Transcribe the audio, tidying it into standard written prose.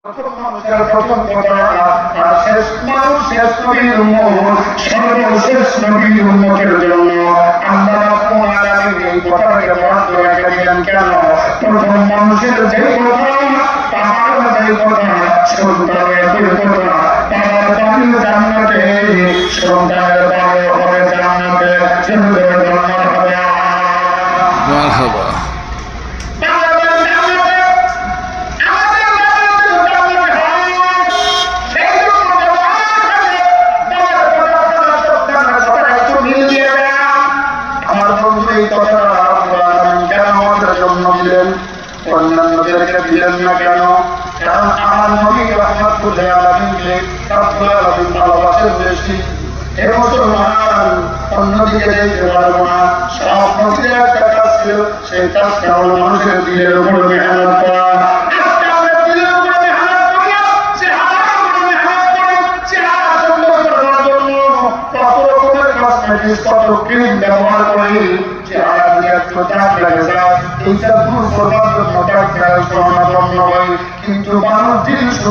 প্রথম মানুষের প্রথম কথা আর শেষ মানুষ শেষ নবীর উম্মত সর্বশেষ নবীর উম্মতের জন্য আল্লাহ রাব্বুল আলামিন এই কথাটাকে বরাদ্দ রেখে দিলেন। কেন? প্রথম মানুষের যে কথা তার যে কথা সন্তানের যে কথা তার বাড়ি জান্নাতে, সন্তানের বাড়ি হবে জান্নাতে, সুন্দর জান্নাত হবে। মারহাবা। অন্যান্যদেরকে দিলেন না কেন? কারণ আমার নবী রাহমাতুল্লিল আলামিনকে রব্বুল আলামিন ভালোবাসেন বেশি। হে মুসলমান, অন্যদিকে দেখতে পারবো না। সব নবীর একটা কাজ ছিল, সেই কাজটা হলো মানুষের দিলের উপর মেহনত করা। আজকে আমরা দিলের উপর মেহনত করি না, চেহারার উপর মেহনত করি। চেহারা সুন্দর করার জন্য কত রকমের কসমেটিক্স, কত ক্রিম ব্যবহার করি। চেহারা দিয়ে একটু দাগ লেগে যায়, এইটা দূর করবার জন্য ডাক্তার শরণাপন্ন হয়। কিন্তু মানুষ দিল